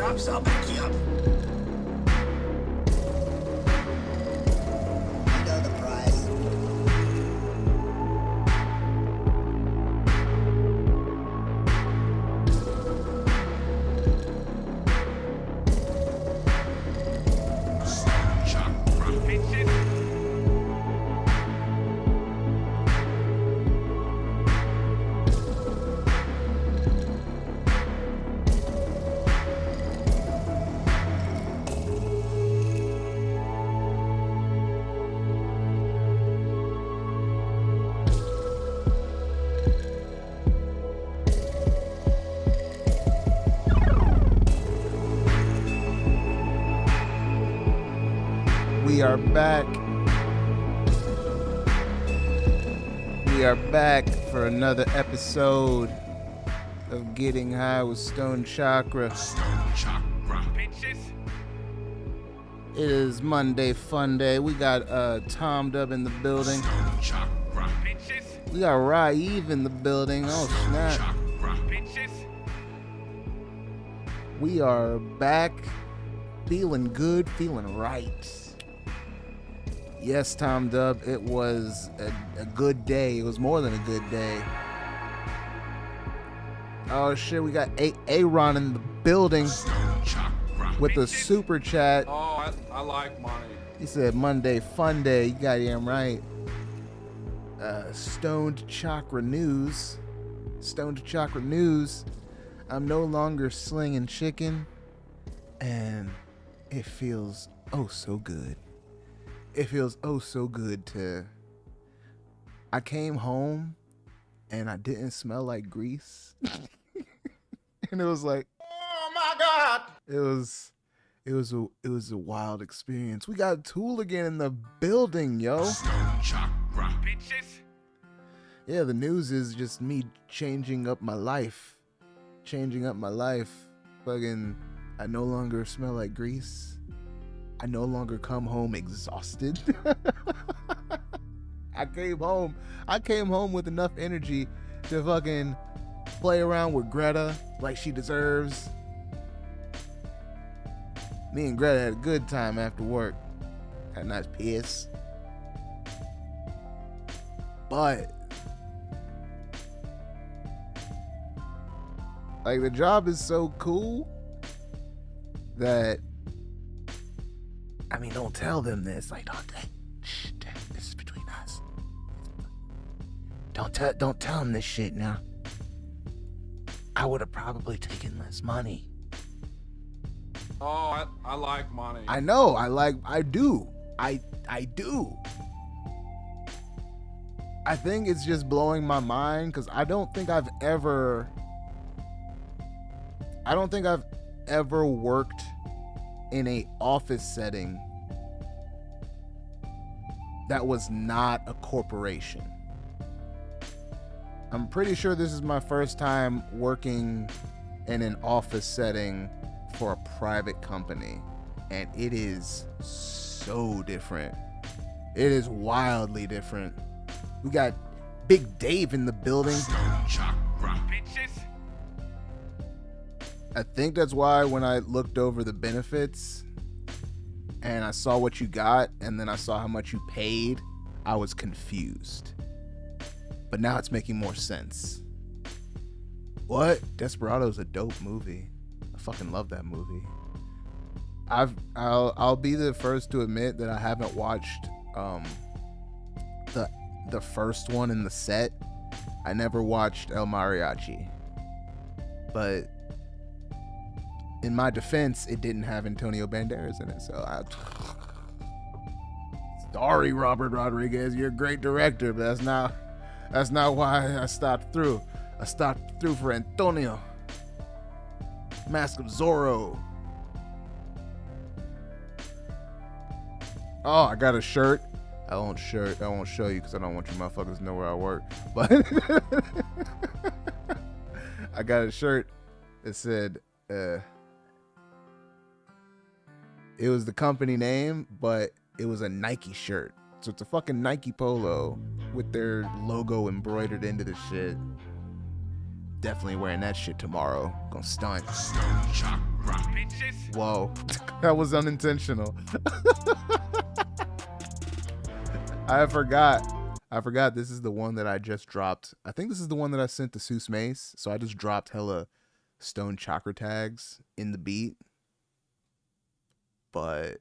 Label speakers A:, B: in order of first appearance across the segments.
A: props, I'll back you up. You know the price.
B: Chakra, bitches.
C: We are back. We are back for another episode of Getting High with Stone Chakra.
B: Chakra, bitches.
C: It is Monday Fun Day. We got Tom Dub in the building.
B: Chakra, bitches.
C: We got Raev in the building. Oh snap.
B: Chakra, bitches.
C: We are back, feeling good, feeling right. Yes, Tom Dub, it was a good day. It was more than a good day. Oh shit, we got Aaron in the building with a super chat.
D: Oh, I like money.
C: He said Monday Fun Day. You got him right. Stoned Chakra News. Stoned Chakra News. I'm no longer slinging chicken, and it feels oh so good. It feels oh so good to. I came home and I didn't smell like grease. And it was like, oh my God. It was a wild experience. We got Tool again in the building, yo.
B: Chakra, bitches.
C: Yeah, the news is just me changing up my life. Fucking, I no longer smell like grease. I no longer come home exhausted. I came home with enough energy to fucking play around with Greta like she deserves. Me and Greta had a good time after work. Had a nice piss. But like the job is so cool that I mean, don't tell them this. Like, shh, this is between us. Don't tell them this shit now. I would have probably taken less money.
D: Oh, I like money.
C: I know. I do. I think it's just blowing my mind because I don't think I've ever worked in a office setting that was not a corporation. I'm pretty sure this is my first time working in an office setting for a private company, and it is so different. It is wildly different. We got Big Dave in the building.
B: Chakra, bitches.
C: I think that's why when I looked over the benefits and I saw what you got and then I saw how much you paid, I was confused. But now it's making more sense. What? Desperado's a dope movie. I fucking love that movie. I'll be the first to admit that I haven't watched the first one in the set. I never watched El Mariachi. But in my defense, it didn't have Antonio Banderas in it, so sorry, Robert Rodriguez, you're a great director, but that's not why I stopped through. I stopped through for Antonio. Mask of Zorro. Oh, I got a shirt. I won't show you because I don't want you motherfuckers to know where I work. But I got a shirt that said, it was the company name, but it was a Nike shirt. So it's a fucking Nike polo with their logo embroidered into the shit. Definitely wearing that shit tomorrow. Gonna stunt.
B: Stone chakra. Bitches.
C: Whoa. That was unintentional. I forgot this is the one that I just dropped. I think this is the one that I sent to Seuss Mace. So I just dropped hella stone chakra tags in the beat. But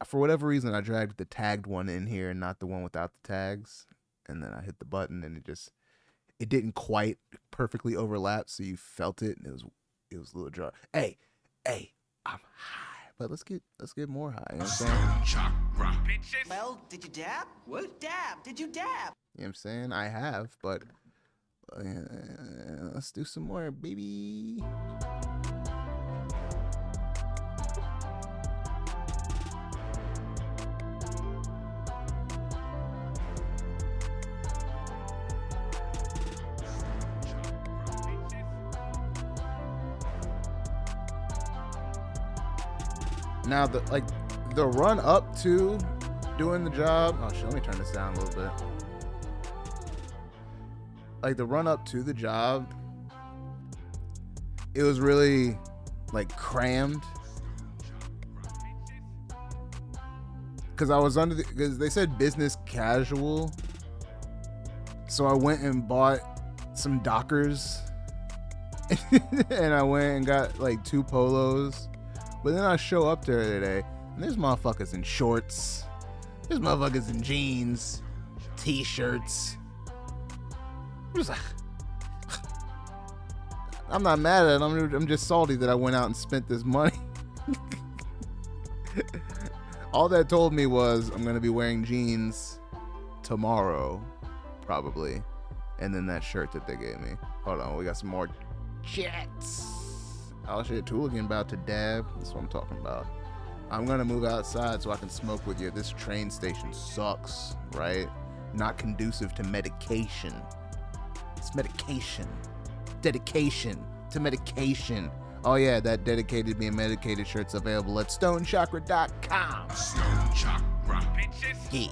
C: for whatever reason, I dragged the tagged one in here and not the one without the tags. And then I hit the button and it didn't quite perfectly overlap. So you felt it and it was a little dry. Hey, I'm high, but let's get more high. You know what I'm saying?
B: Stone chakra. Bitches.
A: Well, did you dab? What? Dab. Did you dab?
C: You know what I'm saying? I have, but let's do some more, baby. Now, the run up to doing the job. Oh shit, let me turn this down a little bit. Like the run up to the job, it was really like crammed. Cause I was because they said business casual. So I went and bought some Dockers. And I went and got like 2 polos. But then I show up there today, and there's motherfuckers in shorts. There's motherfuckers in jeans, t-shirts. I'm not mad at it. I'm just salty that I went out and spent this money. All that told me was I'm going to be wearing jeans tomorrow, probably. And then that shirt that they gave me. Hold on, we got some more chats. Oh shit, Tooligan about to dab. That's what I'm talking about. I'm gonna move outside so I can smoke with you. This train station sucks, right? Not conducive to medication. It's medication. Dedication to medication. Oh yeah, that dedicated being medicated shirt's available at stonechakra.com.
B: Stone chakra. Bitches.
C: Yeah.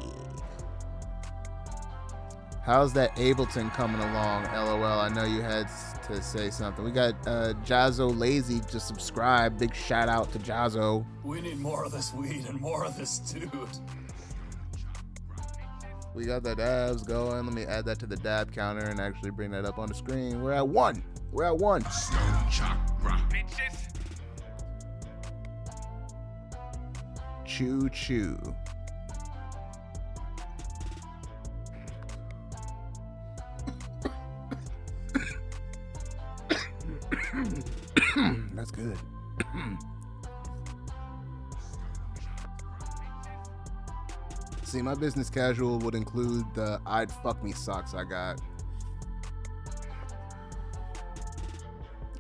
C: How's that Ableton coming along? LOL. I know you had to say something. We got Jazzo Lazy just subscribed. Big shout out to Jazzo.
E: We need more of this weed and more of this dude.
C: We got the dabs going. Let me add that to the dab counter and actually bring that up on the screen. We're at 1.
B: Stone chakra. Bitches.
C: Choo choo. That's good. See, my business casual would include the I'd fuck me socks I got.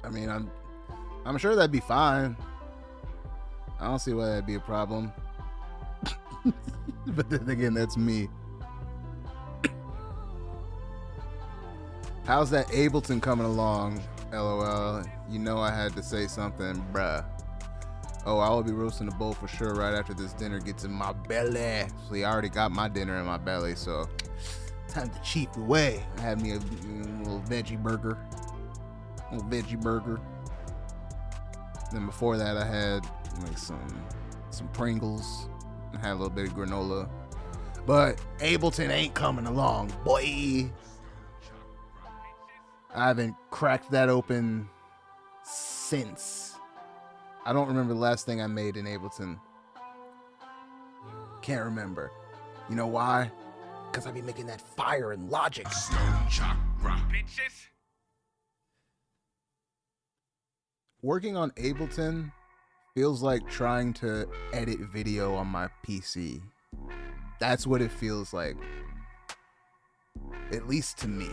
C: I mean, I'm sure that'd be fine. I don't see why that'd be a problem. But then again, that's me. How's that Ableton coming along? LOL. You know I had to say something, bruh. Oh, I will be roasting a bowl for sure right after this dinner gets in my belly. See, I already got my dinner in my belly, so time to cheat away. I had me a little veggie burger. Then before that, I had like some Pringles. I had a little bit of granola. But Ableton ain't coming along, boy. I haven't cracked that open since. I don't remember the last thing I made in Ableton. Can't remember. You know why? Because I be making that fire in Logic.
B: Stone chakra. Bitches.
C: Working on Ableton feels like trying to edit video on my PC. That's what it feels like. At least to me.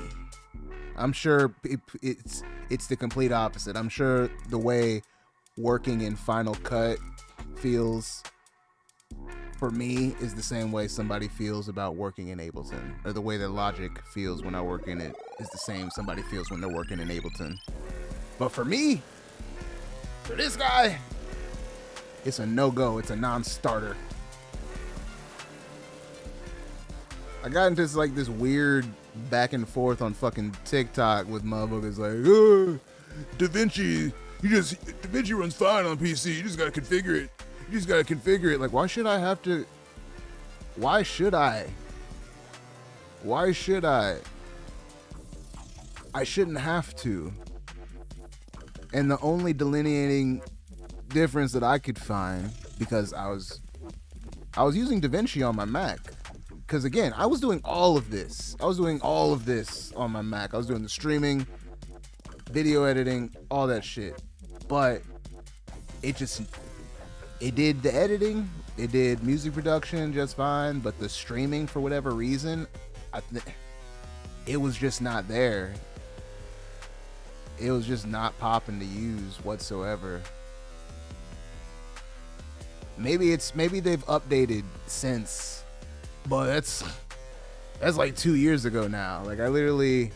C: I'm sure it's the complete opposite. I'm sure the way working in Final Cut feels for me is the same way somebody feels about working in Ableton, or the way that Logic feels when I work in it is the same somebody feels when they're working in Ableton. But for me, for this guy, it's a no-go. It's a non-starter. I got into this weird back and forth on fucking TikTok with motherfuckers like, DaVinci runs fine on PC. You just gotta configure it. Like, why should I? I shouldn't have to. And the only delineating difference that I could find, because I was using DaVinci on my Mac. Because again, I was doing all of this. On my Mac. I was doing the streaming, video editing, all that shit. But it did the editing, it did music production just fine, but the streaming, for whatever reason, it was just not there. It was just not popping to use whatsoever. Maybe they've updated since, but that's like 2 years ago now. Like, I literally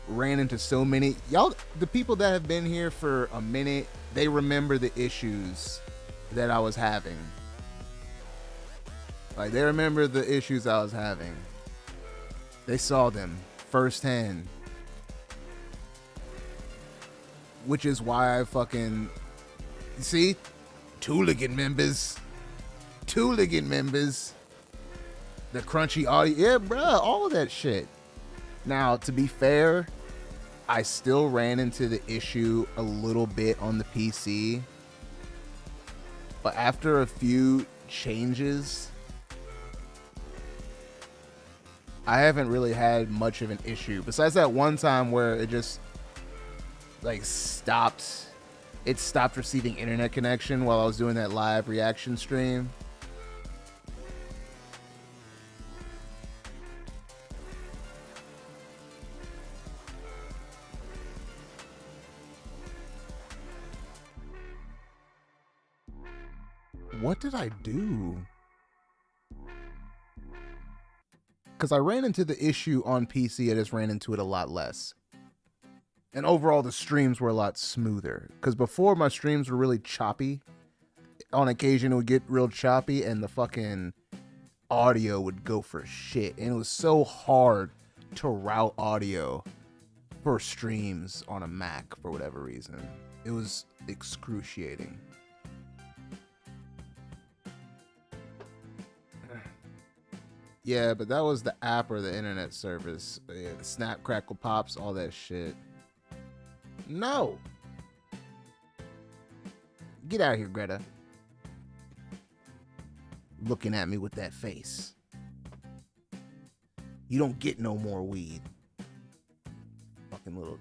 C: ran into so many the people that have been here for a minute, they remember the issues that I was having. Like, they remember the issues I was having. They saw them firsthand. Which is why I fucking... See? Tooligan members. The crunchy audio. Yeah, bruh. All of that shit. Now, to be fair, I still ran into the issue a little bit on the PC. But after a few changes, I haven't really had much of an issue. Besides that one time where it just stopped receiving internet connection while I was doing that live reaction stream. What did I do? Because I ran into the issue on PC, I just ran into it a lot less. And overall, the streams were a lot smoother. Because before, my streams were really choppy. On occasion, it would get real choppy, and the fucking audio would go for shit. And it was so hard to route audio for streams on a Mac for whatever reason. It was excruciating. Yeah, but that was the app or the internet service. Yeah, the Snap, Crackle, Pops, all that shit. No! Get out of here, Greta. Looking at me with that face. You don't get no more weed. Fucking little...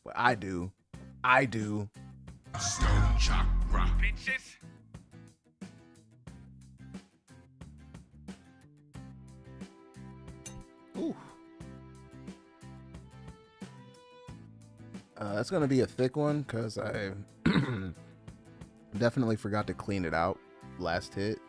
C: Well, I do.
B: Stone Chakra. Bitches.
C: Ooh. That's gonna be a thick one because I definitely forgot to clean it out last hit.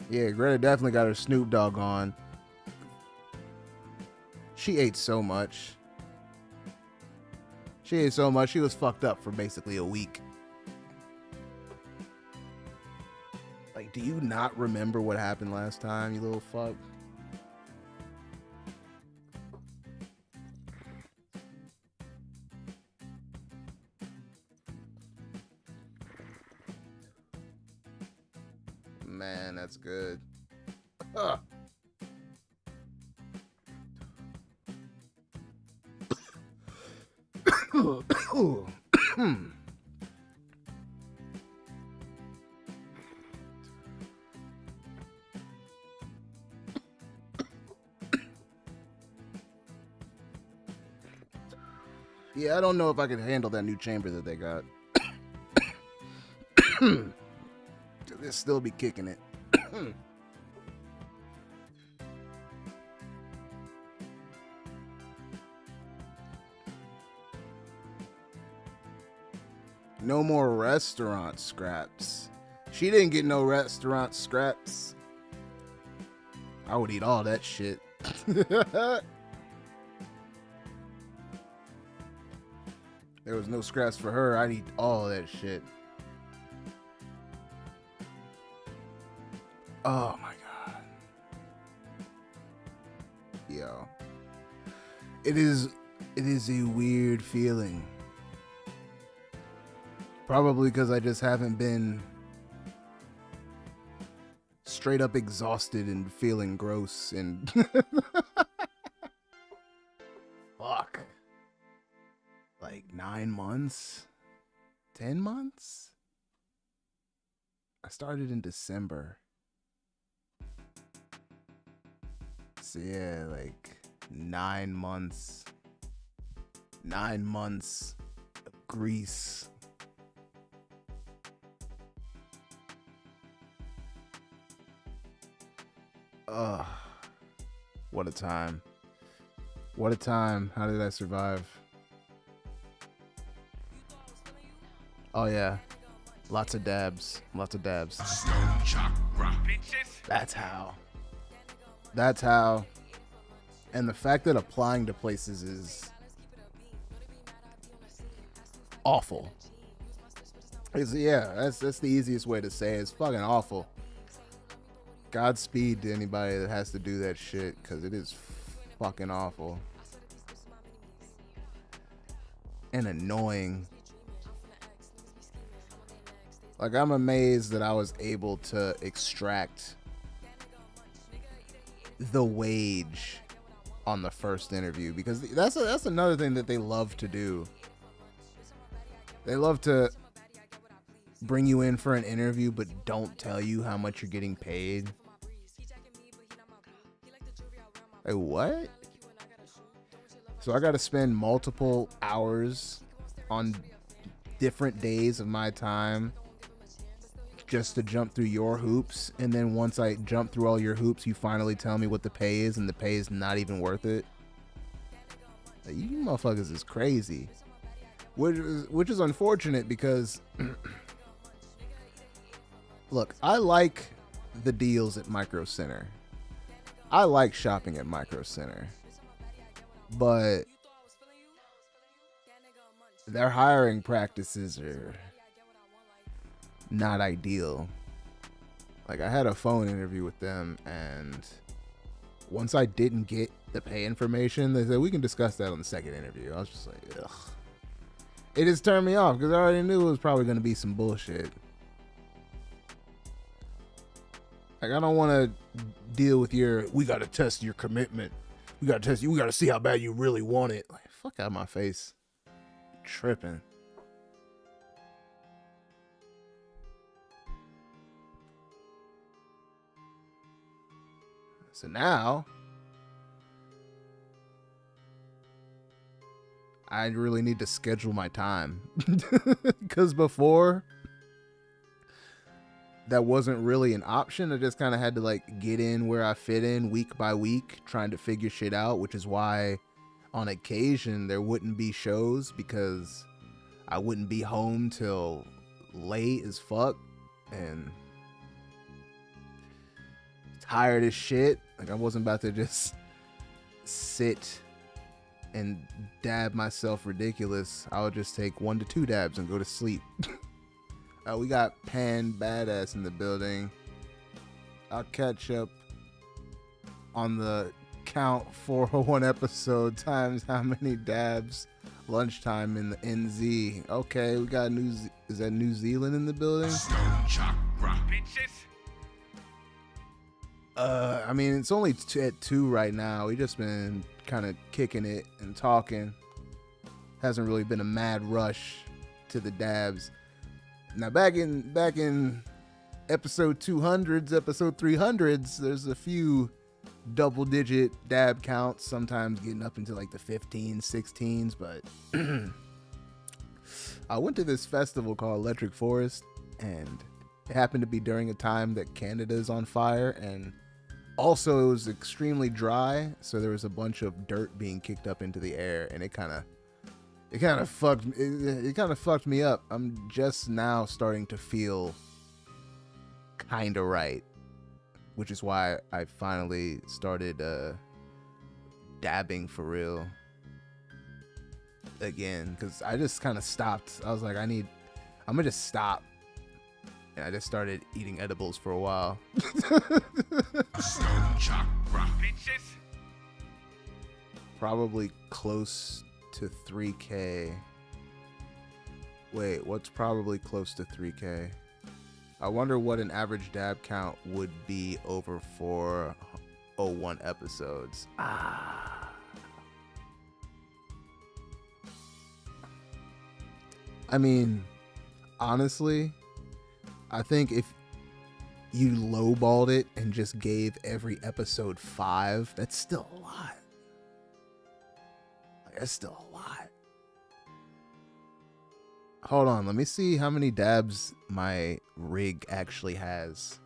C: Yeah, Greta definitely got her Snoop Dogg on. She ate so much. She was fucked up for basically a week. Like, do you not remember what happened last time, you little fuck? Man, that's good. Ugh. Yeah, I don't know if I can handle that new chamber that they got. They'll still be kicking it. No more restaurant scraps. She didn't get no restaurant scraps. I would eat all that shit. There was no scraps for her. I'd eat all that shit. Oh my god. Yo. It is a weird feeling. Probably because I just haven't been straight up exhausted and feeling gross and fuck. Like 9 months? 10 months? I started in December. So yeah, like 9 months. 9 months of grease. Ugh. What a time. What a time. How did I survive? Oh yeah. Lots of dabs. Lots of dabs.
B: Stone Chakra. Bitches.
C: That's how. That's how. And the fact that applying to places is awful. That's the easiest way to say it. It's fucking awful. Godspeed to anybody that has to do that shit, because it is fucking awful. And annoying. Like, I'm amazed that I was able to extract the wage on the first interview, because that's another thing that they love to do. They love to bring you in for an interview but don't tell you how much you're getting paid. Like, what? So I got to spend multiple hours on different days of my time just to jump through your hoops, and then once I jump through all your hoops, you finally tell me what the pay is, and the pay is not even worth it. Like, you motherfuckers is crazy. Which is unfortunate, because look, I like the deals at Micro Center. I like shopping at Micro Center, but their hiring practices are not ideal. Like, I had a phone interview with them, and once I didn't get the pay information, they said, we can discuss that on the second interview. I was just like, ugh. It just turned me off, because I already knew it was probably going to be some bullshit. Like, I don't want to deal with we got to test your commitment. We got to test you. We got to see how bad you really want it. Like, fuck out of my face. Tripping. So now, I really need to schedule my time. Because before, that wasn't really an option. I just kind of had to like get in where I fit in week by week, trying to figure shit out, which is why on occasion there wouldn't be shows, because I wouldn't be home till late as fuck and tired as shit. Like, I wasn't about to just sit and dab myself ridiculous. I would just take 1 to 2 dabs and go to sleep. We got Pan Badass in the building. I'll catch up on the count for 1 episode times how many dabs. Lunchtime in the NZ. Okay, we got is that New Zealand in the building?
B: Stone Chakra. Bitches.
C: I mean, it's only at 2 right now. We just been kind of kicking it and talking. Hasn't really been a mad rush to the dabs. Now, back in episode 200s, episode 300s, there's a few double-digit dab counts, sometimes getting up into like the 15s, 16s, but I went to this festival called Electric Forest, and it happened to be during a time that Canada is on fire, and also it was extremely dry, so there was a bunch of dirt being kicked up into the air, and it kind of fucked me up. I'm just now starting to feel kind of right, which is why I finally started dabbing for real. again because I just kind of stopped. I was like, I'm gonna just stop. And I just started eating edibles for a while.
B: Stone Chakra. Bitches.
C: Probably close to 3K. Wait, what's probably close to 3K? I wonder what an average dab count would be over 401 episodes. I mean, honestly, I think if you lowballed it and just gave every episode 5, that's still a lot. Like, that's still a lot. Hold on, let me see how many dabs my rig actually has.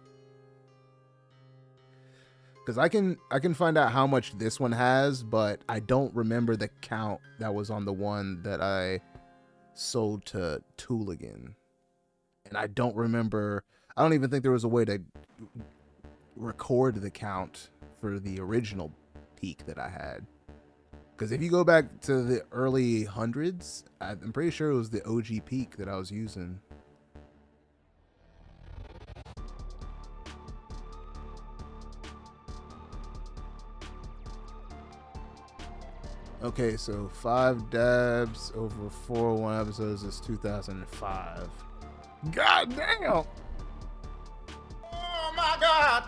C: Because I can find out how much this one has, but I don't remember the count that was on the one that I sold to Tooligan. And I don't even think there was a way to record the count for the original peak that I had. Because if you go back to the early hundreds, I'm pretty sure it was the OG peak that I was using. Okay, so 5 dabs over 401 episodes is 2005. God damn! Oh my god!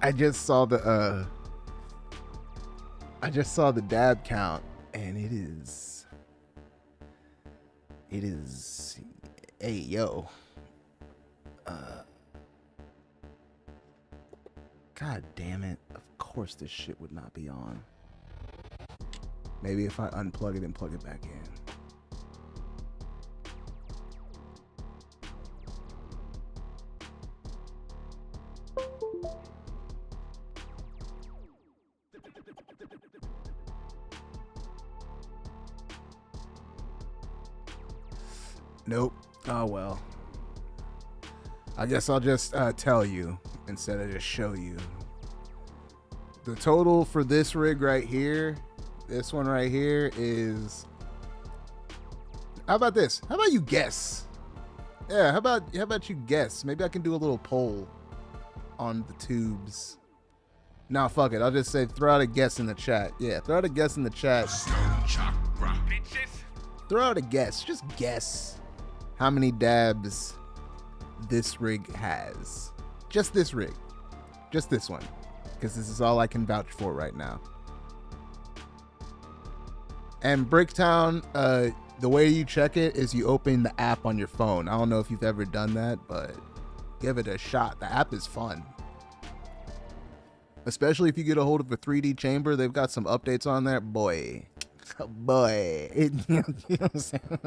C: I just saw the dab count, and it is hey yo. God damn it. Of course this shit would not be on. Maybe if I unplug it and plug it back in. Nope. Oh well. I guess I'll just tell you instead of just show you. The total for this rig right here, this one right here is. How about this? How about you guess? Yeah, how about you guess? Maybe I can do a little poll on the tubes. Nah, fuck it. I'll just say throw out a guess in the chat. Yeah, throw out a guess in the chat.
B: Stone Chakra. Bitches.
C: Throw out a guess. Just guess how many dabs this rig has. Just this rig. Just this one. Because this is all I can vouch for right now. And Bricktown, the way you check it is you open the app on your phone. I don't know if you've ever done that, but give it a shot. The app is fun. Especially if you get a hold of a 3D chamber. They've got some updates on there. Boy. Boy. You know what I'm saying?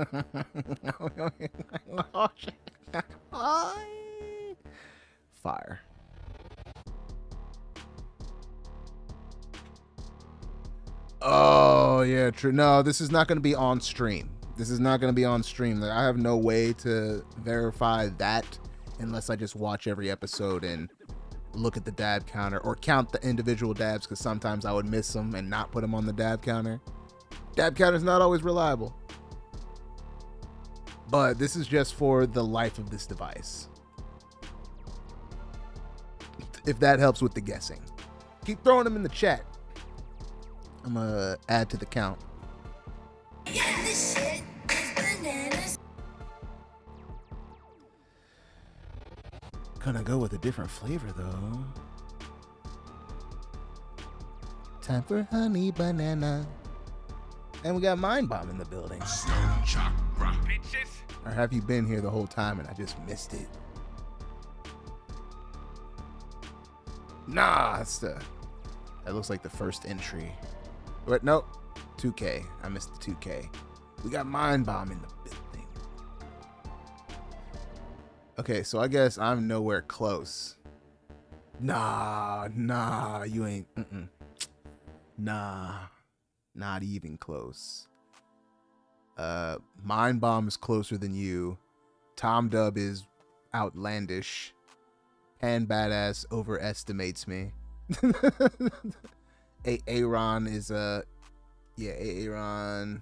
C: Fire. Oh, yeah, true. No, this is not going to be on stream. This is not going to be on stream. I have no way to verify that unless I just watch every episode and look at the dab counter or count the individual dabs, because sometimes I would miss them and not put them on the dab counter. Dab counter is not always reliable. But this is just for the life of this device. If that helps with the guessing. Keep throwing them in the chat. I'm gonna add to the count.
F: Yeah, this shit is bananas.
C: Gonna go with a different flavor though. Time for honey banana. And we got Mind Bomb in the building.
B: Stone Chakra. Bitches.
C: Or have you been here the whole time and I just missed it? Nah, that looks like the first entry. But nope, 2K. I missed the 2K. We got Mind Bomb in the building. Okay, so I guess I'm nowhere close. Nah, you ain't. Nah, not even close. Mind Bomb is closer than you. Tom Dub is outlandish. And Badass overestimates me. Aaron is Aaron.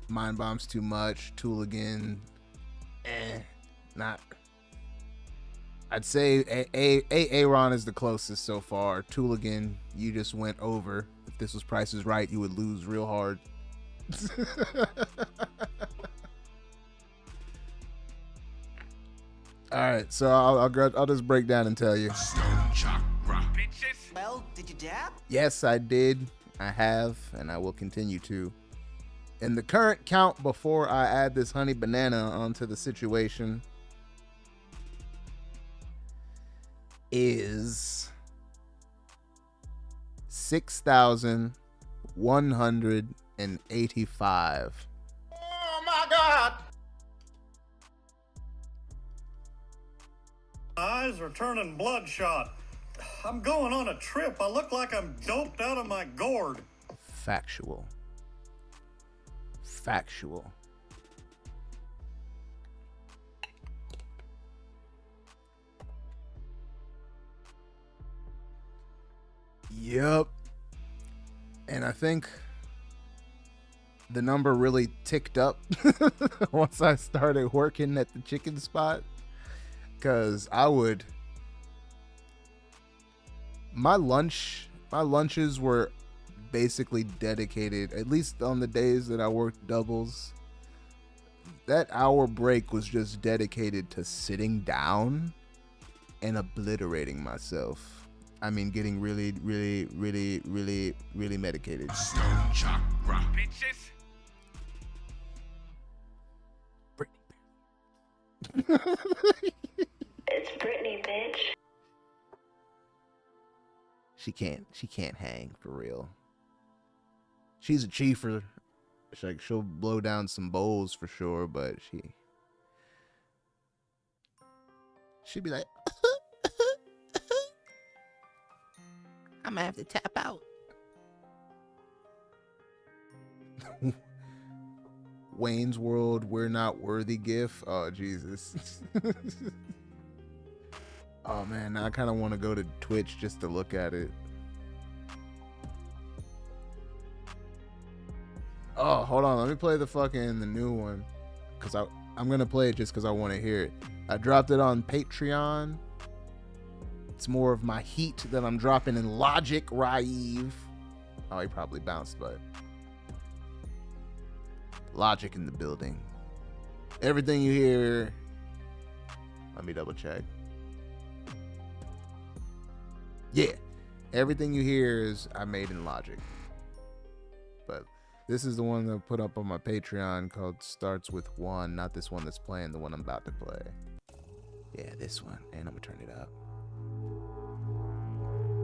C: Mind Bomb's too much. Tooligan, not. I'd say Aaron is the closest so far. Tooligan, you just went over. If this was Price is Right, you would lose real hard. All right, so I'll just break down and tell you.
B: Stone Chakra. Bitches.
A: Well, did you dab?
C: Yes, I did. I have, and I will continue to. And the current count before I add this honey banana onto the situation is 6,185.
E: Oh my God! Eyes are turning bloodshot. I'm going on a trip. I look like I'm doped out of my gourd.
C: Factual. Yep. And I think the number really ticked up once I started working at the chicken spot. Because my lunches were basically dedicated, at least on the days that I worked doubles. That hour break was just dedicated to sitting down and obliterating myself. I mean, getting really medicated.
B: Stone Chakra. Bitches.
F: It's Britney, bitch.
C: She can't hang for real. She's a chiefer. She'll blow down some bowls for sure, but she'd be like, I'm gonna have to tap out. Wayne's World, we're not worthy gif. Oh, Jesus. Oh, man, I kind of want to go to Twitch just to look at it. Oh, hold on. Let me play the new one. Because I'm going to play it just because I want to hear it. I dropped it on Patreon. It's more of my heat that I'm dropping in Logic, Raive. Oh, he probably bounced, but... Logic in the building. Everything you hear... Let me double check. Yeah. Everything you hear is I made in Logic. But this is the one that I put up on my Patreon called Starts With One. Not this one that's playing, the one I'm about to play. Yeah, this one. And I'm going to turn it up.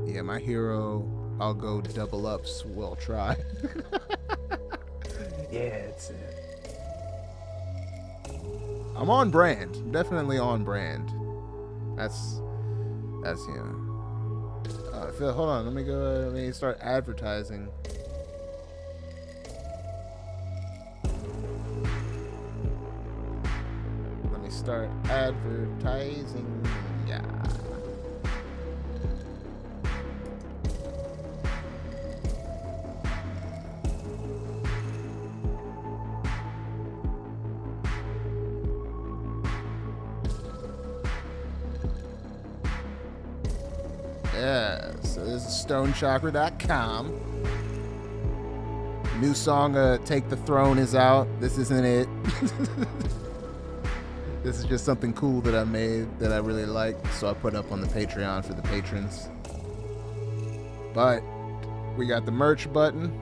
C: Yeah, my hero, I'll go double ups, will try. Yeah, it's it. I'm on brand. I'm definitely on brand. That's him. Phil, hold on. Let me start advertising. Let me start advertising. Yeah. Yeah, so this is stonechakra.com. New song, Take the Throne, is out. This isn't it. This is just something cool that I made that I really like, so I put up on the Patreon for the patrons. But we got the merch button.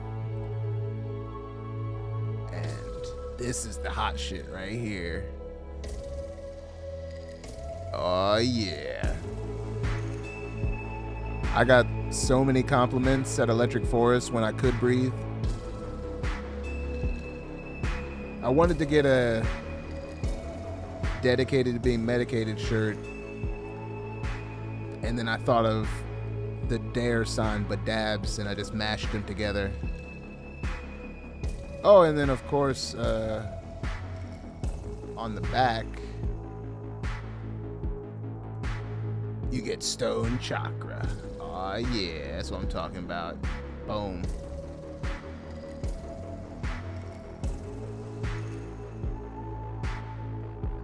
C: And this is the hot shit right here. Oh, yeah. I got so many compliments at Electric Forest when I could breathe. I wanted to get a dedicated to being medicated shirt. And then I thought of the Dare sign, but dabs, and I just mashed them together. Oh, and then of course, on the back, you get Stone Chakra. Oh Aw, yeah, that's what I'm talking about. Boom.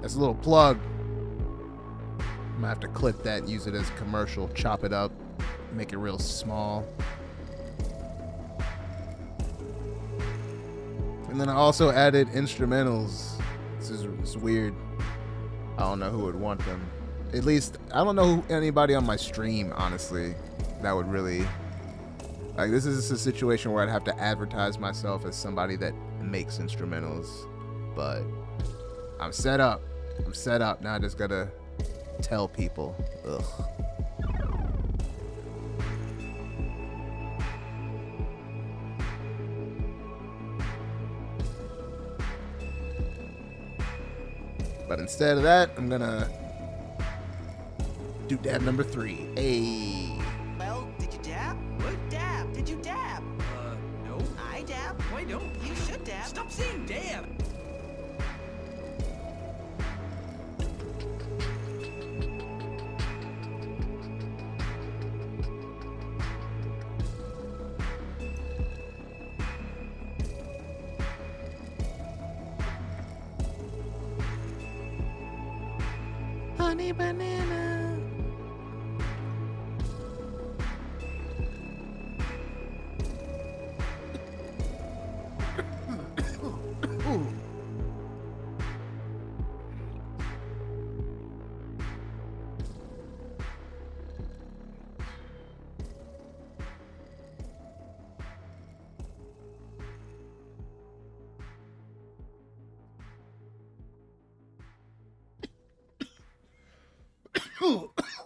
C: That's a little plug. I'm gonna have to clip that, use it as a commercial, chop it up, make it real small. And then I also added instrumentals. It's weird. I don't know who would want them. At least, I don't know anybody on my stream, honestly, that would really... Like, this is a situation where I'd have to advertise myself as somebody that makes instrumentals. But I'm set up. I'm set up. Now I just gotta tell people. Ugh. But instead of that, I'm gonna do dab number 3. Hey.
A: Well, did you dab? What dab? Did you dab?
G: No.
A: I dab.
G: Why don't?
A: You should dab.
G: Stop saying damn.
C: Honey banana.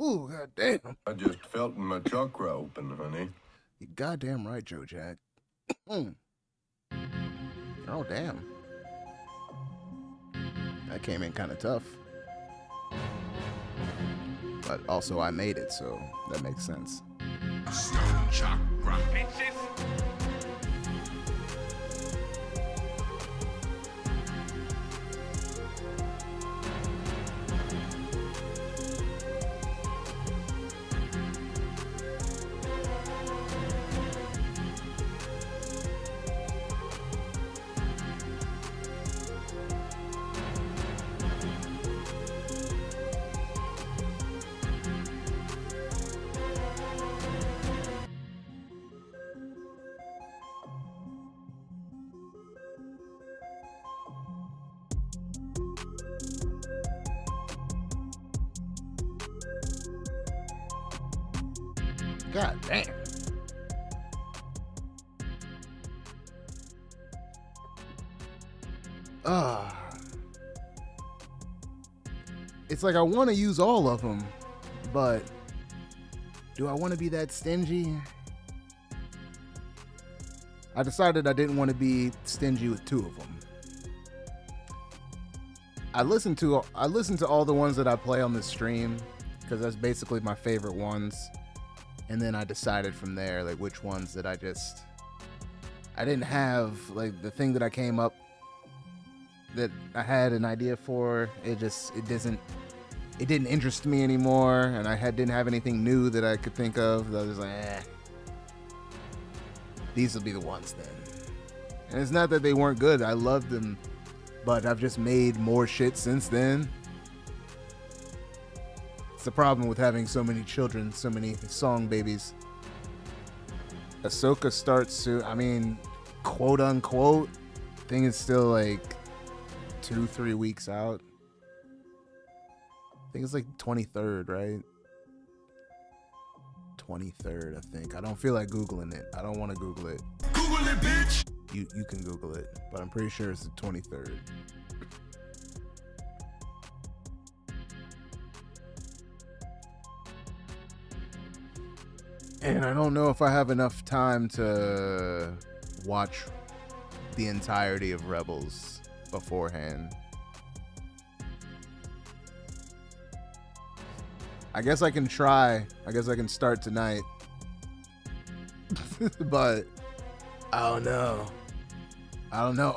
C: Ooh, god damn.
H: I just felt my chakra open, honey.
C: You goddamn right, Joe Jack. Oh, damn. That came in kind of tough. But also I made it, so that makes sense.
B: Stone Chakra.
G: Bitches.
C: God damn. It's like I want to use all of them, but do I want to be that stingy? I decided I didn't want to be stingy with 2 of them. I listened to all the ones that I play on the stream because that's basically my favorite ones. And then I decided from there, like, which ones that I didn't have, like, the thing that I came up, that I had an idea for, it didn't interest me anymore, and I didn't have anything new that I could think of. I was like, these will be the ones then. And it's not that they weren't good, I loved them, but I've just made more shit since then. The problem with having so many children, so many song babies. Ahsoka starts soon. I mean, quote unquote. I think it's still like 2-3 weeks out. I think it's like 23rd, right? 23rd, I think. I don't feel like Googling it. I don't want to Google it.
B: Google it, bitch.
C: You can Google it, but I'm pretty sure it's the 23rd. And I don't know if I have enough time to watch the entirety of Rebels beforehand. I guess I can try. I guess I can start tonight. But I don't know.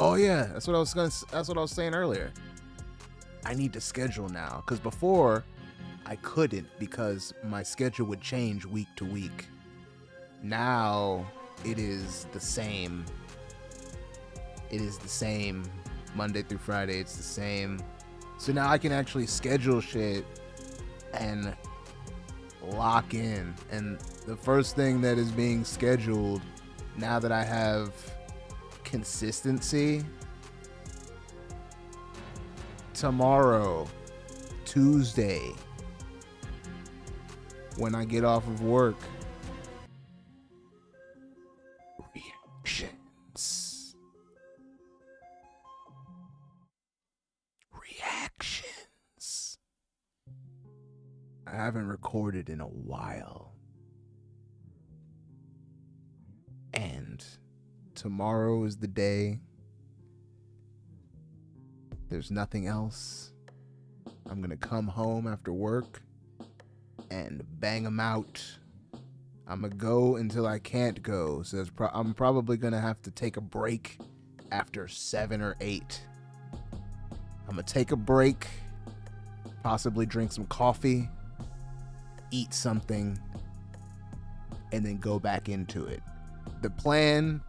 C: Oh yeah, that's what I was saying earlier. I need to schedule now, because before I couldn't, because my schedule would change week to week. now it is the same. It is the same Monday through Friday. It's the same. So now I can actually schedule shit and lock in. And the first thing that is being scheduled now that I have consistency, tomorrow, Tuesday, when I get off of work, reactions. I haven't recorded in a while. And tomorrow is the day. There's nothing else. I'm gonna come home after work and bang them out. I'm gonna go until I can't go. So I'm probably gonna have to take a break after 7 or 8. I'm gonna take a break, possibly drink some coffee, eat something, and then go back into it. The plan,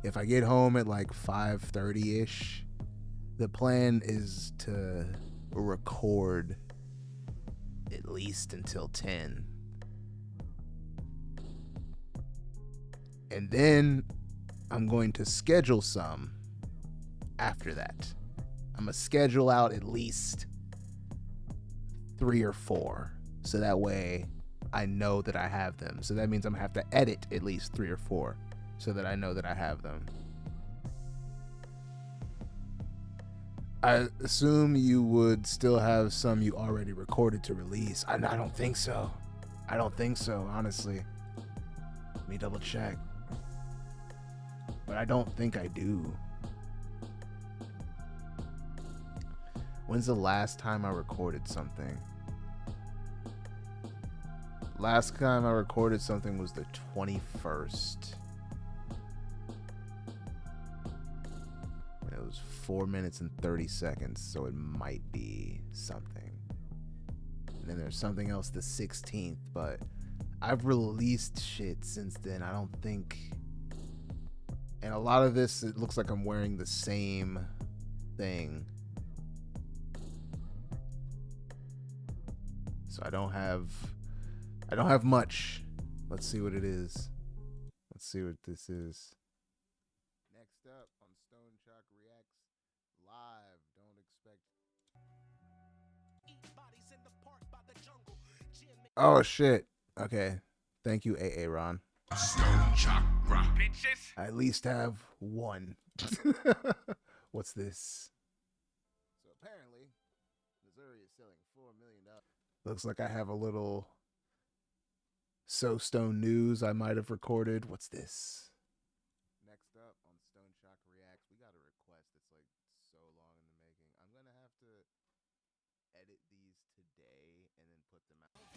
C: if I get home at like 5:30-ish, the plan is to record at least until 10. And then I'm going to schedule some after that. I'm going to schedule out at least 3 or 4. So that way I know that I have them. So that means I'm going to have to edit at least 3 or 4 so that I know that I have them. I assume you would still have some you already recorded to release. I don't think so. I don't think so, honestly. Let me double check. But I don't think I do. When's the last time I recorded something? Last time I recorded something was the 21st. It was 4 minutes and 30 seconds, so it might be something. And then there's something else the 16th, but I've released shit since then. I don't think. And a lot of this, it looks like I'm wearing the same thing. So I don't have much. Let's see what it is. Let's see what this is. Next up on Stone Chalk Reacts Live. Don't expect. Oh shit. Okay. Thank you, AA Ron.
B: Stone Chakra.
D: Bitches.
C: I at least have one. What's this? So apparently, Missouri is selling $4 million. Looks like I have a little So Stone news I might have recorded. What's this? Next up on Stone Chalk Reacts, we got a request that's like so long in the making. I'm going to have to edit these today and then put them out.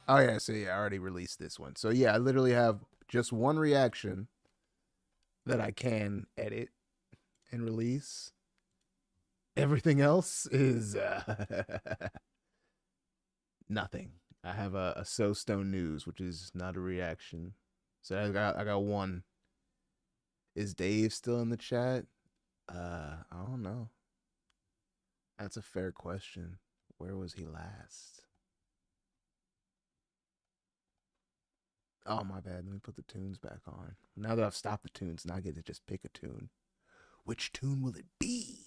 C: Oh yeah, so yeah, I already released this one. So yeah, I literally have just one reaction that I can edit and release. Everything else is nothing. I have a So Stone news, which is not a reaction. So I got one. Is Dave still in the chat? I don't know. That's a fair question. Where was he last? Oh, my bad. Let me put the tunes back on. Now that I've stopped the tunes, now I get to just pick a tune. Which tune will it be?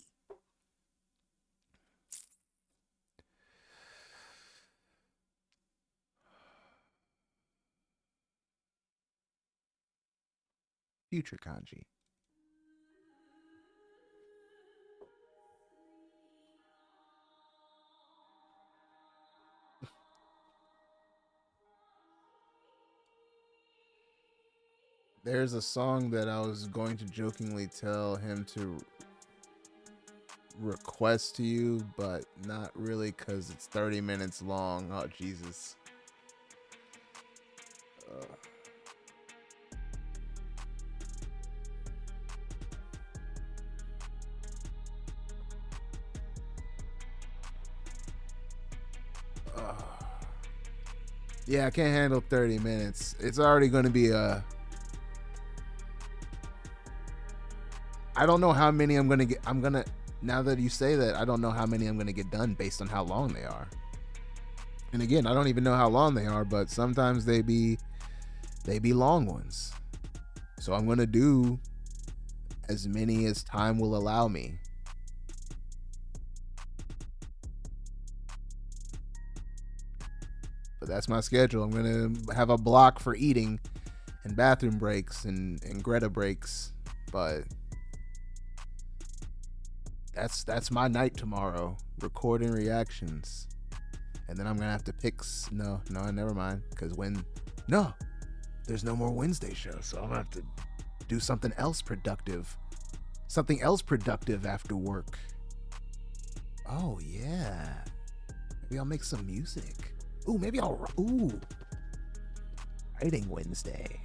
C: Future Kanji. There's a song that I was going to jokingly tell him to request to you, but not really because it's 30 minutes long. Oh, Jesus. Yeah, I can't handle 30 minutes. It's already going to be I don't know how many I'm going to get. Now that you say that, I don't know how many I'm going to get done based on how long they are. And again, I don't even know how long they are, but sometimes they be long ones. So I'm going to do as many as time will allow me. But that's my schedule. I'm going to have a block for eating and bathroom breaks and Greta breaks. But that's my night tomorrow. Recording reactions. And then I'm going to have to pick... No, never mind. Because there's no more Wednesday show. So I'm going to have to do something else productive. Something else productive after work. Oh, yeah. Maybe I'll make some music. Ooh, Writing Wednesday.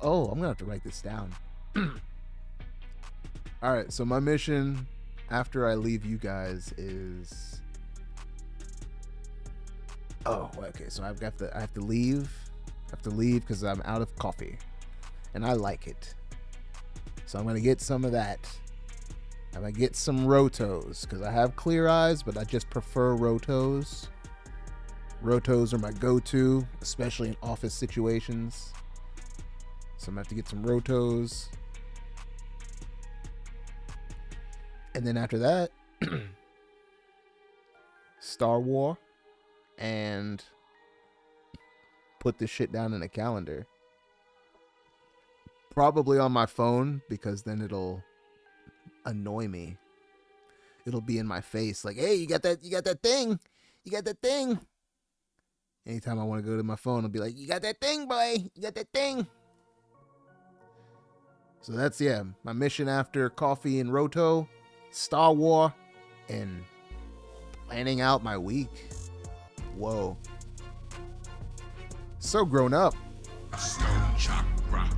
C: Oh, I'm going to have to write this down. All right, so my mission after I leave you guys is... Oh, okay, so I have to leave. I have to leave because I'm out of coffee. And I like it. So I'm going to get some of that. I'm going to get some Rotos because I have Clear Eyes, but I just prefer Rotos. Rotos are my go-to, especially in office situations. So I'm going to have to get some Rotos. And then after that, Star Wars, and put this shit down in a calendar. Probably on my phone, because then it'll annoy me. It'll be in my face like, hey, you got that thing. You got that thing. Anytime I want to go to my phone, I'll be like, you got that thing, boy. You got that thing. So that's, my mission after coffee and Roto, Star Wars, and planning out my week. Whoa. So grown up.
B: Stone Chakra.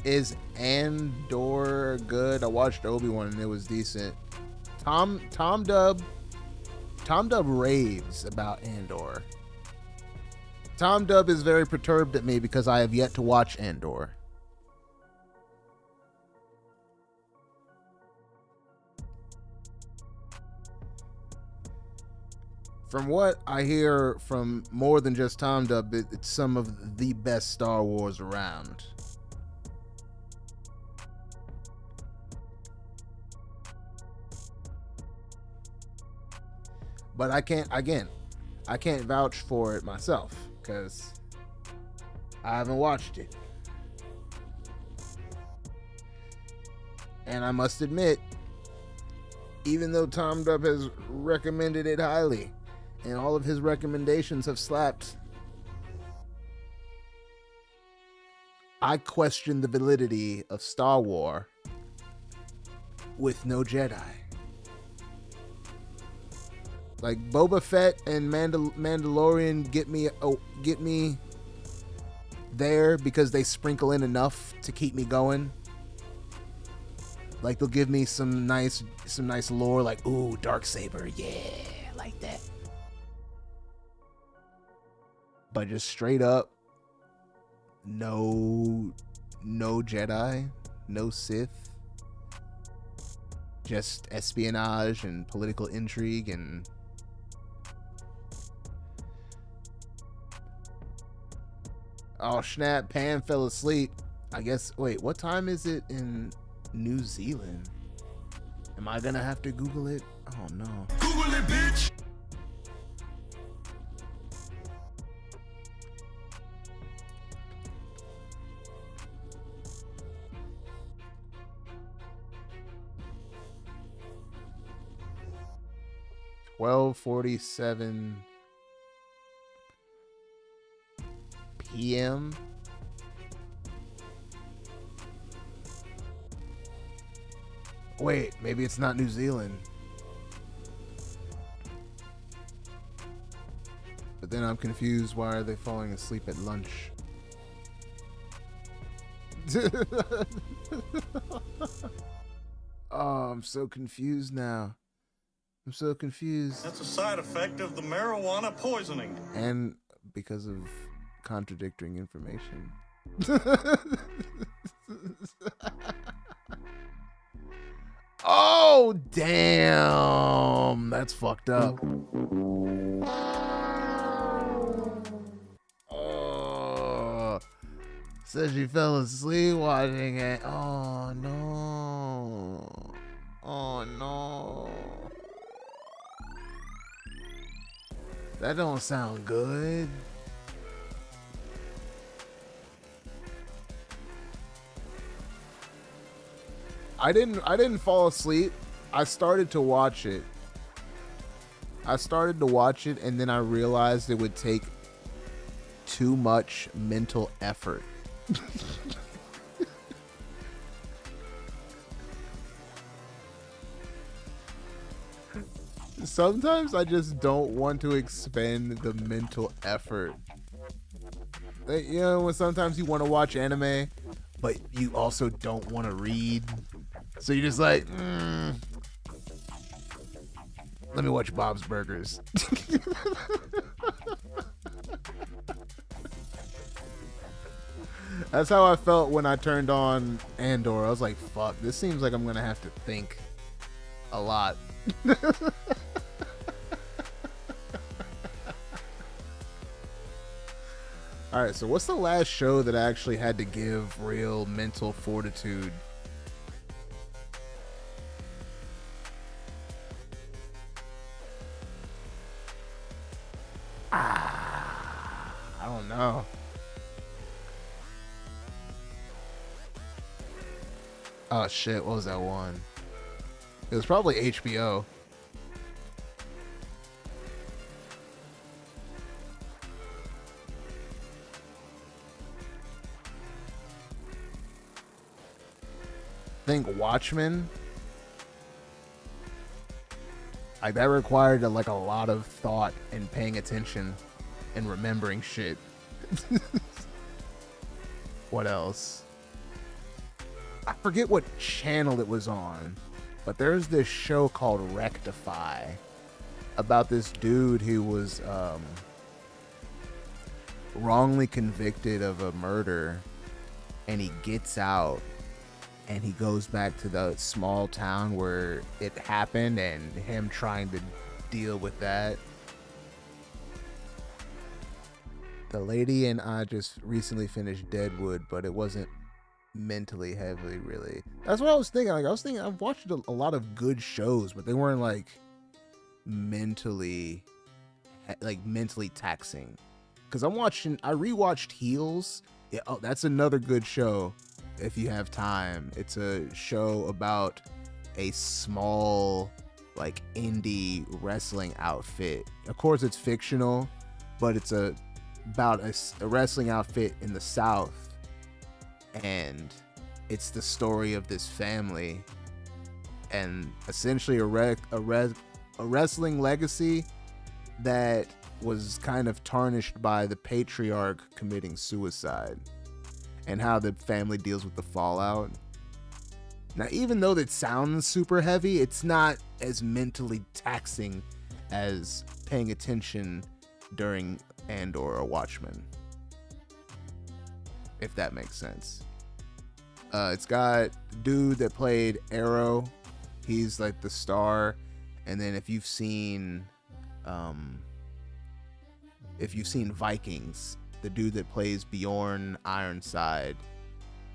C: Is Andor good? I watched Obi-Wan and it was decent. Tom Dub raves about Andor. Tom Dub is very perturbed at me because I have yet to watch Andor. From what I hear from more than just Tom Dub, it's some of the best Star Wars around. But I can't vouch for it myself because I haven't watched it. And I must admit, even though Tom Dub has recommended it highly, and all of his recommendations have slapped, I question the validity of Star Wars with no Jedi. Like Boba Fett and Mandalorian get me there because they sprinkle in enough to keep me going. Like they'll give me some nice lore, like, ooh, Darksaber, yeah, like that. But just straight up, no Jedi, no Sith, just espionage and political intrigue and oh snap, Pan fell asleep. I guess, wait, what time is it in New Zealand? Am I gonna have to Google it? Oh no.
B: Google it, bitch.
C: $12:47 p.m. Wait, maybe it's not New Zealand. But then I'm confused. Why are they falling asleep at lunch? Oh, I'm so confused now. I'm so confused.
E: That's a side effect of the marijuana poisoning.
C: And because of contradicting information. Oh, damn. That's fucked up. Oh. Says she fell asleep watching it. Oh, no. Oh, no. That don't sound good. I didn't fall asleep. I started to watch it. And then I realized it would take too much mental effort. Sometimes I just don't want to expend the mental effort. Like, you know, when sometimes you want to watch anime, but you also don't want to read. So you're just like, let me watch Bob's Burgers. That's how I felt when I turned on Andor. I was like, fuck, this seems like I'm going to have to think a lot. All right, so what's the last show that I actually had to give real mental fortitude? I don't know. Oh shit, what was that one? It was probably HBO. I think Watchmen. Like that required like a lot of thought and paying attention and remembering shit. What else? I forget what channel it was on, but there's this show called Rectify about this dude who was wrongly convicted of a murder, and he gets out and he goes back to the small town where it happened and him trying to deal with that. The lady and I just recently finished Deadwood, but it wasn't mentally heavily, really. That's what I was thinking. Like, I was thinking I've watched a lot of good shows, but they weren't like mentally taxing. Because I rewatched Heels. Yeah, oh, that's another good show if you have time. It's a show about a small like indie wrestling outfit. Of course it's fictional, but it's about a wrestling outfit in the South, and it's the story of this family and essentially a wrestling legacy that was kind of tarnished by the patriarch committing suicide and how the family deals with the fallout. Now, even though that sounds super heavy, it's not as mentally taxing as paying attention during Andor or Watchmen, if that makes sense. It's got the dude that played Arrow. He's like the star. And then if you've seen Vikings, the dude that plays Bjorn Ironside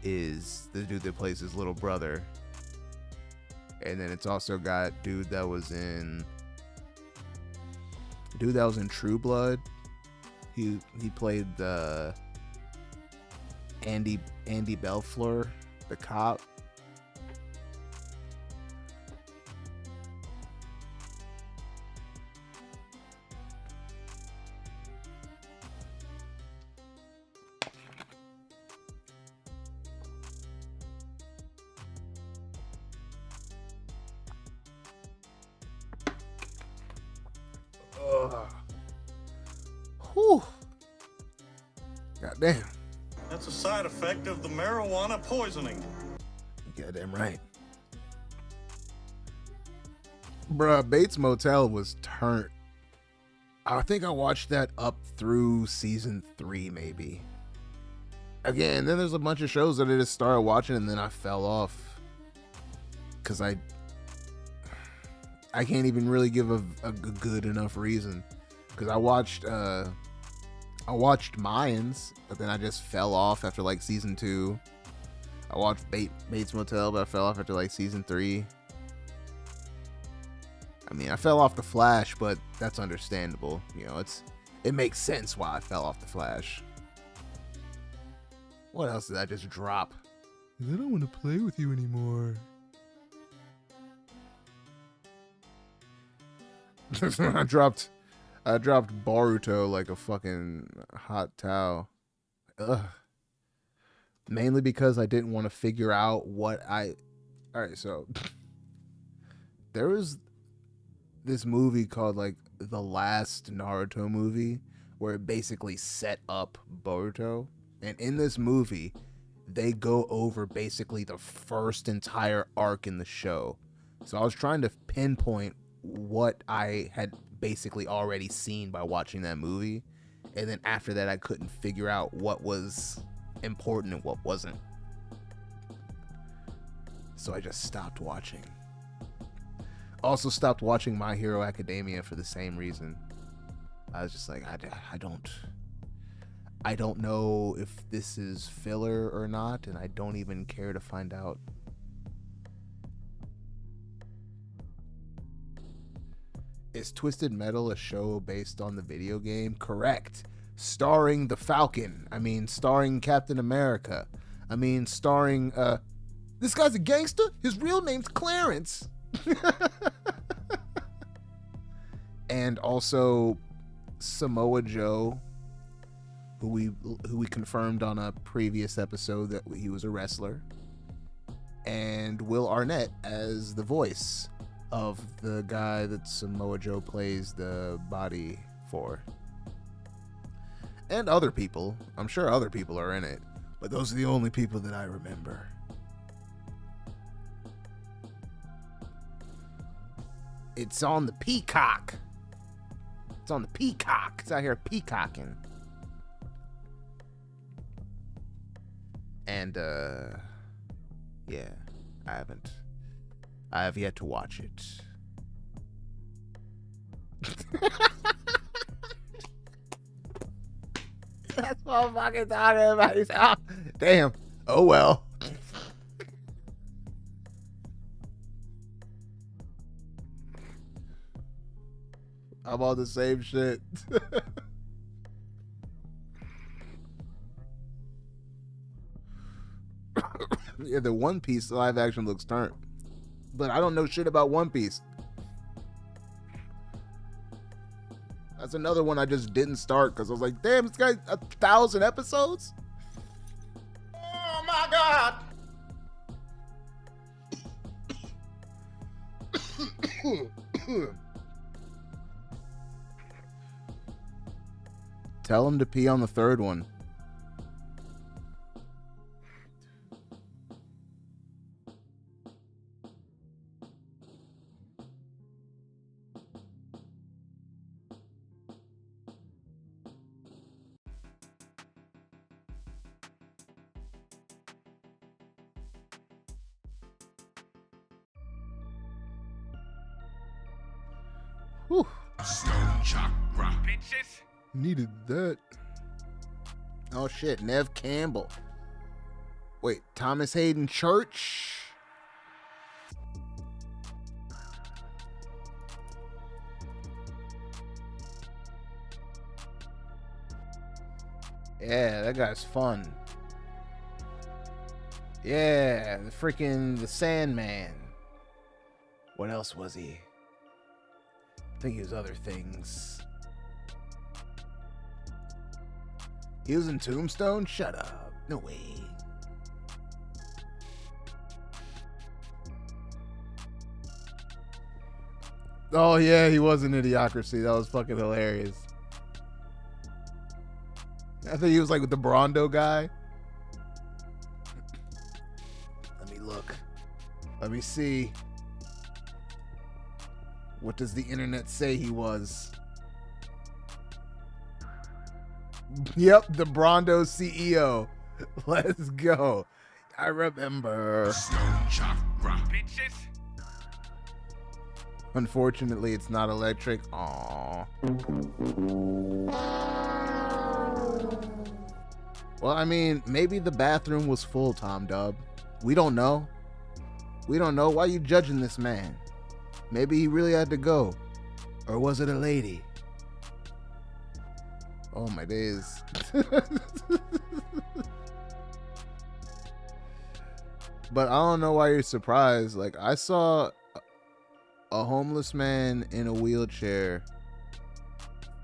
C: is the dude that plays his little brother. And then it's also got dude that was in True Blood. He played the Andy Belfleur, the cop. Whew. Goddamn.
E: That's a side effect of the marijuana poisoning.
C: Goddamn right. Bruh, Bates Motel was turned. I think I watched that up through season 3, maybe. Again, then there's a bunch of shows that I just started watching and then I fell off. Because I can't even really give a good enough reason. Because I watched Mayans, but then I just fell off after like season 2. I watched Bates Motel, but I fell off after like season 3. I mean, I fell off The Flash, but that's understandable. You know, it makes sense why I fell off The Flash. What else did I just drop? I don't want to play with you anymore. I dropped Boruto like a fucking hot towel. Ugh. Mainly because I didn't want to figure out what Alright, so there was this movie called like The Last Naruto Movie where it basically set up Boruto. And in this movie, they go over basically the first entire arc in the show. So I was trying to pinpoint what I had basically already seen by watching that movie. And then after that, I couldn't figure out what was important and what wasn't. So I just stopped watching. Also stopped watching My Hero Academia for the same reason. I was just like, I don't know if this is filler or not, and I don't even care to find out. Is Twisted Metal a show based on the video game? Correct. Starring the Falcon. I mean, starring Captain America. I mean, starring, this guy's a gangster? His real name's Clarence. And also Samoa Joe, who we confirmed on a previous episode that he was a wrestler, and Will Arnett as the voice of the guy that Samoa Joe plays the body for. And other people. I'm sure other people are in it, but those are the only people that I remember. It's on the Peacock. It's on the Peacock. It's out here peacocking. And, yeah, I have yet to watch it. That's what I'm fucking talking about. Oh, damn. Oh, well. I'm on the same shit. Yeah, the One Piece live action looks turned. But I don't know shit about One Piece. That's another one I just didn't start because I was like, damn, it's got 1,000 episodes? Oh my god! Tell him to pee on the third one. Whew.
B: Stone Chakra.
D: Bitches.
C: Needed that. Oh shit, Nev Campbell. Wait, Thomas Hayden Church? Yeah, that guy's fun. Yeah, the Sandman. What else was he? I think he was other things. He was in Tombstone? Shut up. No way. Oh yeah, he was in Idiocracy. That was fucking hilarious. I think he was like with the Brondo guy. Let me look. Let me see. What does the internet say he was? Yep, the Brondo CEO. Let's go. I remember.
B: Stone Chakra.
D: Bitches.
C: Unfortunately, it's not electric. Aww. Well, I mean, maybe the bathroom was full, Tom Dub. We don't know. We don't know. Why are you judging this man? Maybe he really had to go. Or was it a lady? Oh, my days. But I don't know why you're surprised. Like, I saw a homeless man in a wheelchair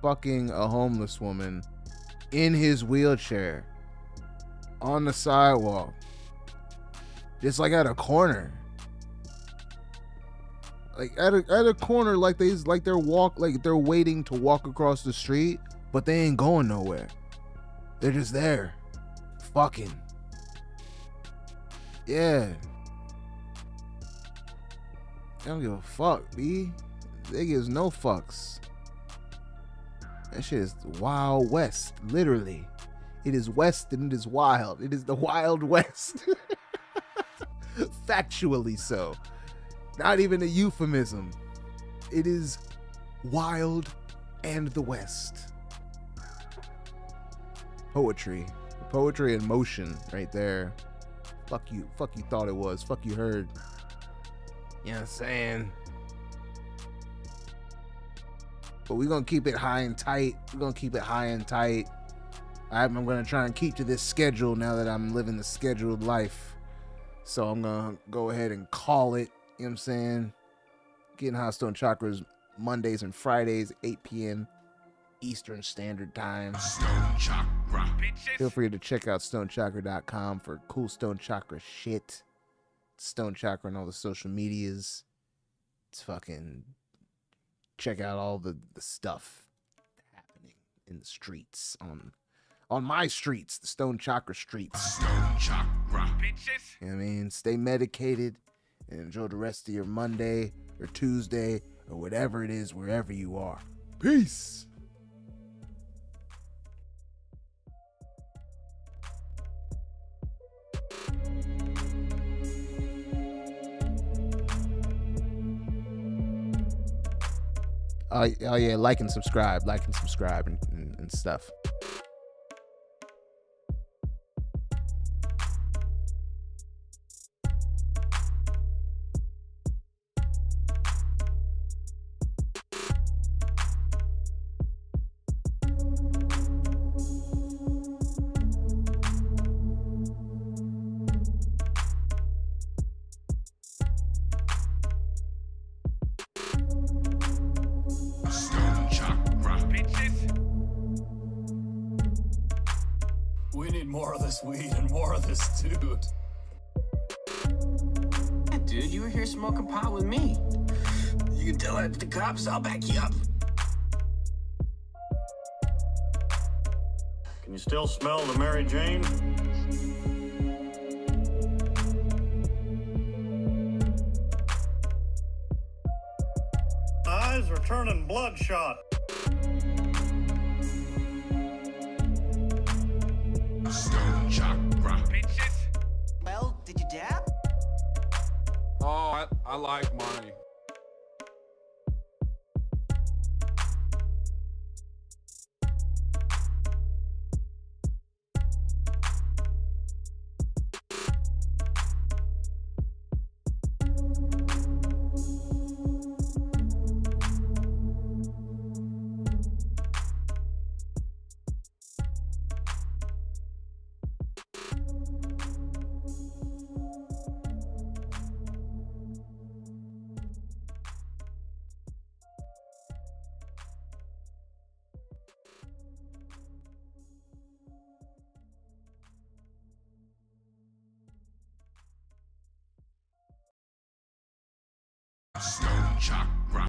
C: fucking a homeless woman in his wheelchair on the sidewalk, just like at a corner, like at a corner, like they're waiting to walk across the street, but they ain't going nowhere. They're just there fucking. Yeah, I don't give a fuck, B. They gives no fucks. That shit is Wild West, literally. It is West and it is wild. It is the Wild West. Factually so. Not even a euphemism. It is wild and the West. Poetry. Poetry in motion right there. Fuck you. Fuck you thought it was. Fuck you heard. You know what I'm saying? But we're going to keep it high and tight. We're going to keep it high and tight. I'm going to try and keep to this schedule now that I'm living the scheduled life. So I'm going to go ahead and call it. You know what I'm saying? Getting Hot Stone Chakras Mondays and Fridays, 8 p.m. Eastern Standard Time.
B: Stone Chakra.
C: Feel free to check out stonechakra.com for cool Stone Chakra shit. Stone Chakra and all the social medias. It's fucking... Check out all the stuff happening in the streets, on my streets, the Stone Chakra streets.
B: Stone Chakra.
D: Bitches.
C: You know what I mean? Stay medicated and enjoy the rest of your Monday or Tuesday or whatever it is, wherever you are. Peace. Oh yeah, like and subscribe and stuff.
B: Stone Chakra.
D: Bitches.
E: We need more of this weed and more of this dude.
G: Yeah, dude, you were here smoking pot with me. You can tell that to the cops. I'll back you up.
E: Can you still smell the Mary Jane? Eyes are turning bloodshot.
B: Stone Chakra.
D: Bitches.
A: Well, did you dab?
D: Oh, I like money.